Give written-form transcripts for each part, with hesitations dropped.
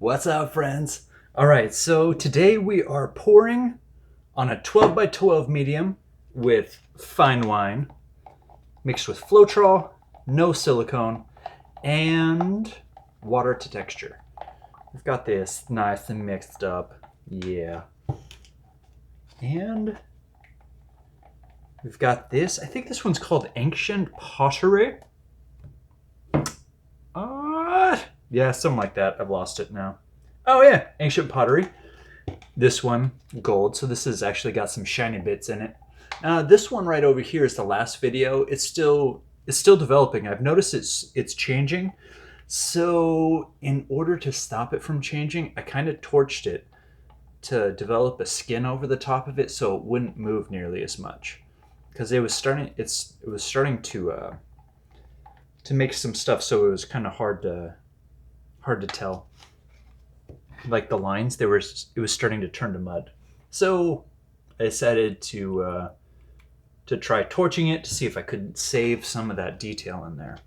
What's up, friends? All right, so today we are pouring on a 12 by 12 medium with fine wine mixed with Floetrol, no silicone, and water to texture. We've got this nice and mixed up. Yeah. And we've got this. I think this one's called Ancient Pottery. Yeah, something like that. I've lost it now. Oh yeah, Ancient Pottery. This one, gold. So this has actually got some shiny bits in it. This one right over here is the last video. It's still developing. I've noticed it's changing. So in order to stop it from changing, I kind of torched it to develop a skin over the top of it so it wouldn't move nearly as much. Because it was starting to make some stuff, so it was kind of hard to tell. Like the lines, it was starting to turn to mud. So I decided to try torching it to see if I could save some of that detail in there.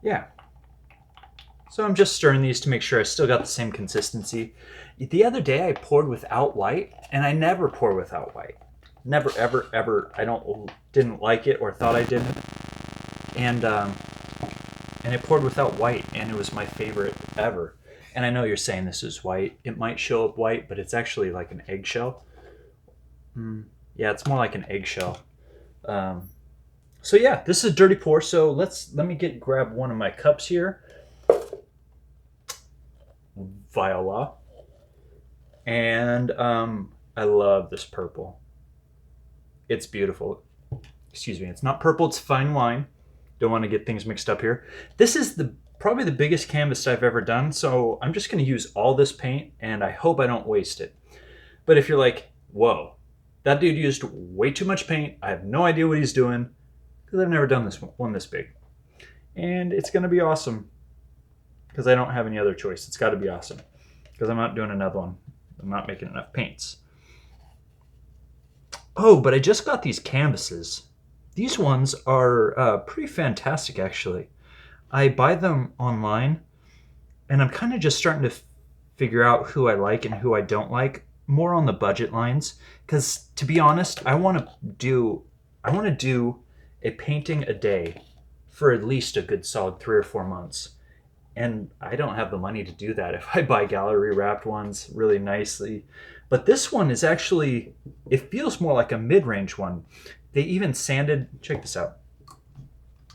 Yeah. So I'm just stirring these to make sure I still got the same consistency. The other day I poured without white, and I never pour without white. Never, ever, ever. I didn't like it or thought I didn't. And I poured without white, and it was my favorite ever. And I know you're saying this is white. It might show up white, but it's actually like an eggshell. Yeah, it's more like an eggshell. So yeah, this is a dirty pour. So let me grab one of my cups here. Viola. And I love this purple. It's beautiful. Excuse me, it's not purple, it's fine wine. Don't want to get things mixed up here. This is probably the biggest canvas I've ever done, so I'm just going to use all this paint, and I hope I don't waste it. But if you're like, whoa, that dude used way too much paint, I have no idea what he's doing, because I've never done this one this big. And it's going to be awesome, because I don't have any other choice. It's got to be awesome, because I'm not doing another one. I'm not making enough paints. Oh, but I just got these canvases. These ones are pretty fantastic, actually. I buy them online, and I'm kind of just starting to figure out who I like and who I don't like, more on the budget lines. Because to be honest, I want to do a painting a day for at least a good solid 3 or 4 months, and I don't have the money to do that if I buy gallery wrapped ones really nicely. But this one is actually, it feels more like a mid-range one. They even sanded, check this out.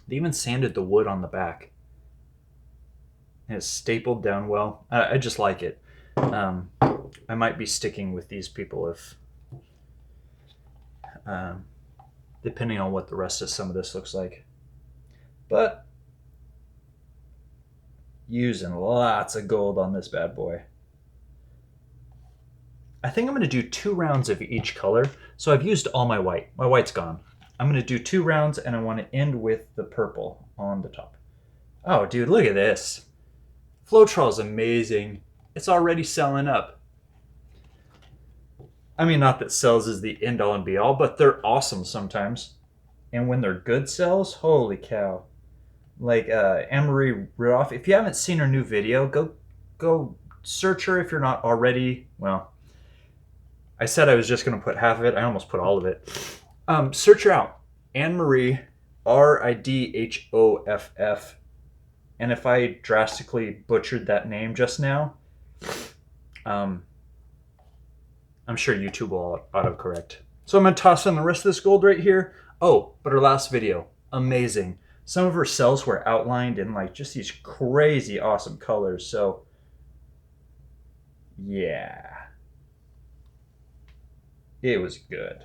They even sanded the wood on the back. And it's stapled down well. I just like it. I might be sticking with these people if, depending on what the rest of some of this looks like. But using lots of gold on this bad boy. I think I'm going to do 2 rounds of each color. So I've used all my white. My white's gone. I'm going to do 2 rounds, and I want to end with the purple on the top. Oh, dude, look at this. Floetrol is amazing. It's already selling up. I mean, not that sells is the end-all and be-all, but they're awesome sometimes. And when they're good sells, holy cow. Like Anne-Marie Rudolph, if you haven't seen her new video, go search her if you're not already. Well, I said I was just going to put half of it. I almost put all of it. Search her out. Anne-Marie, Ridhoff. And if I drastically butchered that name just now, I'm sure YouTube will autocorrect. So I'm going to toss in the rest of this gold right here. Oh, but her last video, amazing. Some of her cells were outlined in like just these crazy awesome colors. So yeah. It was good.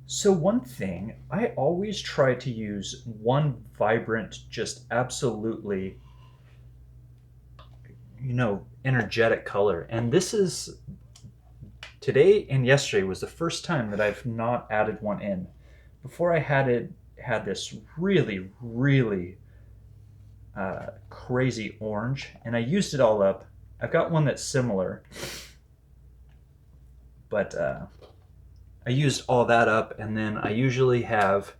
So one thing, I always try to use one vibrant, just absolutely, energetic color. And this is, today and yesterday was the first time that I've not added one in. Before I had this really, really crazy orange, and I used it all up. I've got one that's similar, but I used all that up, and then I usually have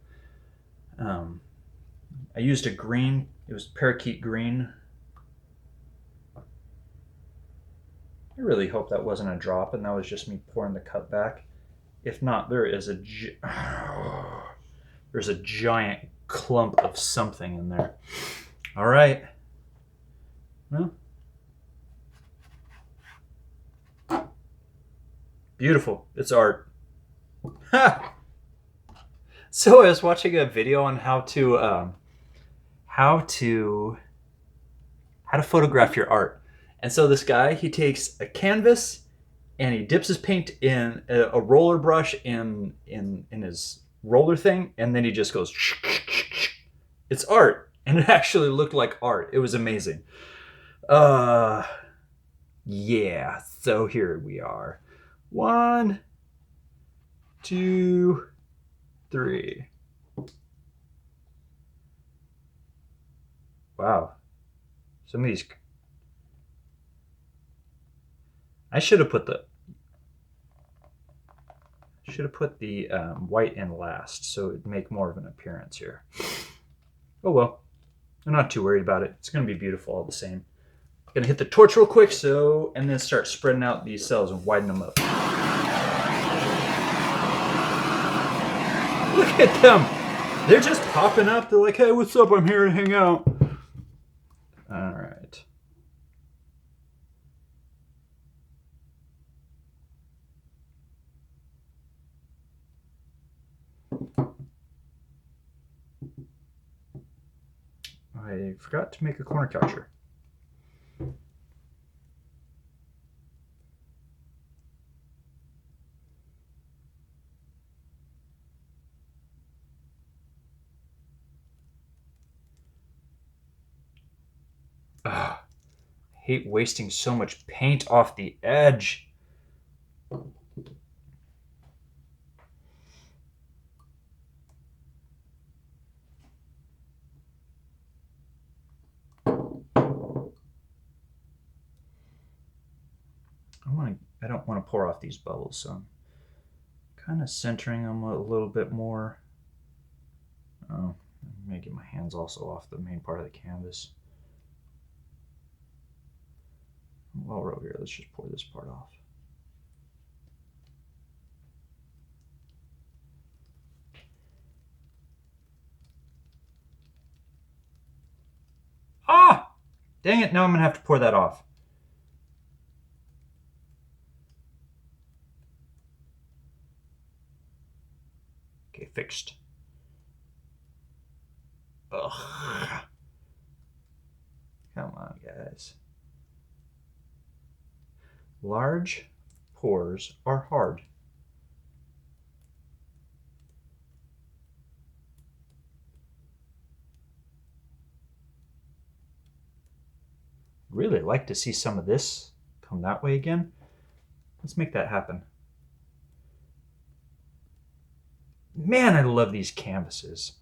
I used a green, it was parakeet green. I really hope that wasn't a drop and that was just me pouring the cup back. If not, there's a giant clump of something in there. All right. Well, beautiful. It's art. Ha! So I was watching a video on how to photograph your art. And so this guy, he takes a canvas and he dips his paint in a roller brush in his roller thing, and then he just goes. It's art, and it actually looked like art. It was amazing. Yeah. So here we are. 1, 2, 3. Wow. Some of these. I should have put the white in last, so it'd make more of an appearance here. Oh well, I'm not too worried about it. It's gonna be beautiful all the same. I'm gonna hit the torch real quick, and then start spreading out these cells and widen them up. Look at them. They're just popping up. They're like, hey, what's up? I'm here to hang out. All right. I forgot to make a corner catcher. I hate wasting so much paint off the edge. I don't want to pour off these bubbles, so I'm kind of centering them a little bit more. Oh, I'm gonna get my hands also off the main part of the canvas. While we're over here, let's just pour this part off. Ah! Dang it, now I'm gonna have to pour that off. Okay, fixed. Ugh. Come on, guys. Large pours are hard. Really like to see some of this come that way again. Let's make that happen. Man, I love these canvases.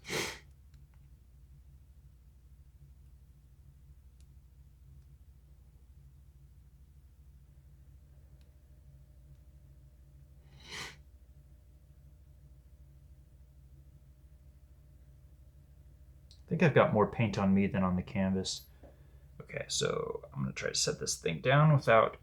I think I've got more paint on me than on the canvas. Okay, so I'm going to try to set this thing down without...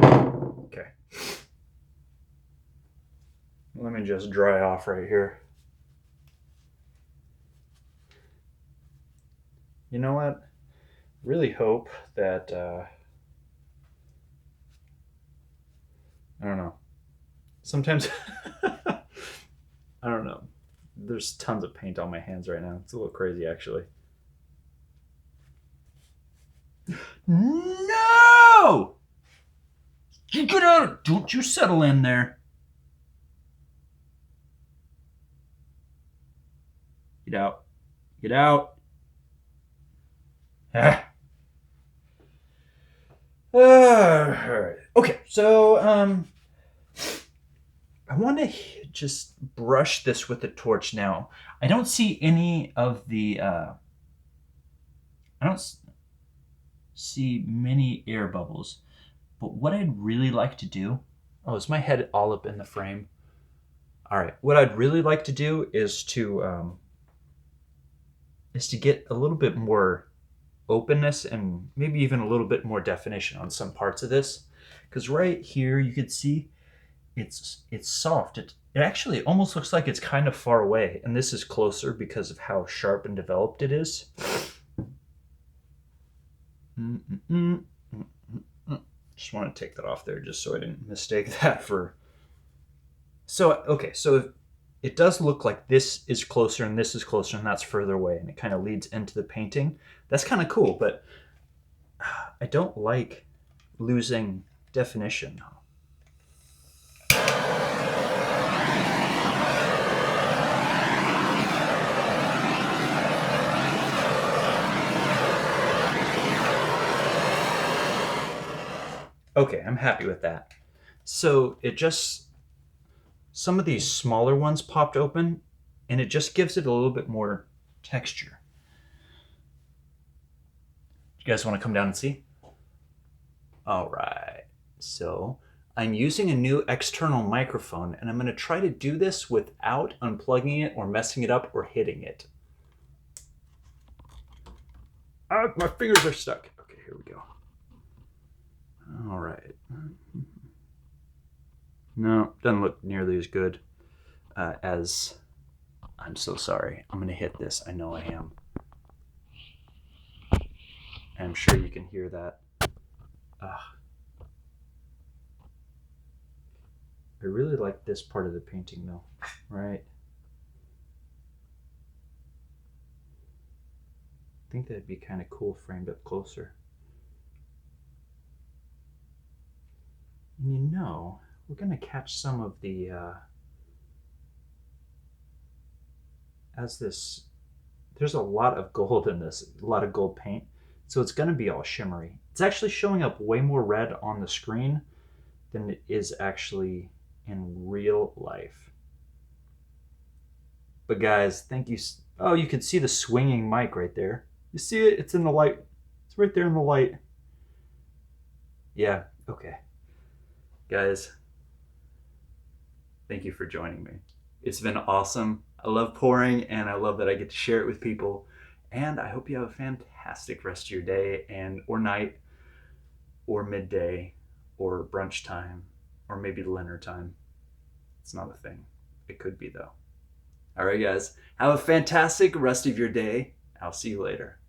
Okay. Let me just dry off right here. You know what? Really hope that... I don't know. Sometimes... I don't know. There's tons of paint on my hands right now. It's a little crazy, actually. No! You get out! Don't you settle in there. Get out. Get out. Ah. All right. Okay, so I want to just brush this with the torch now. I don't see any of the I don't see many air bubbles. But what I'd really like to do, oh, is my head all up in the frame? All right, what I'd really like to do is to get a little bit more openness and maybe even a little bit more definition on some parts of this, because right here you can see it's soft. It actually almost looks like it's kind of far away, and this is closer because of how sharp and developed it is. Just want to take that off there just so I didn't mistake that for. So okay, so it does look like this is closer and this is closer and that's further away, and it kind of leads into the painting. That's kind of cool, but I don't like losing definition. Okay, I'm happy with that. So some of these smaller ones popped open, and it just gives it a little bit more texture. You guys want to come down and see? All right. So I'm using a new external microphone, and I'm going to try to do this without unplugging it or messing it up or hitting it. Ah, my fingers are stuck. Okay, here we go. All right. No, doesn't look nearly as good as. I'm so sorry. I'm going to hit this. I know I am. I'm sure you can hear that. I really like this part of the painting though, right? I think that'd be kind of cool framed up closer. And you know, we're going to catch some of the, there's a lot of gold in this, a lot of gold paint. So it's going to be all shimmery. It's actually showing up way more red on the screen than it is actually in real life. But guys, thank you. Oh, you can see the swinging mic right there. You see it? It's in the light. It's right there in the light. Yeah, okay. Guys, thank you for joining me. It's been awesome. I love pouring, and I love that I get to share it with people. And I hope you have a fantastic rest of your day and or night or midday or brunch time or maybe dinner time. It's not a thing. It could be though. All right, guys. Have a fantastic rest of your day. I'll see you later.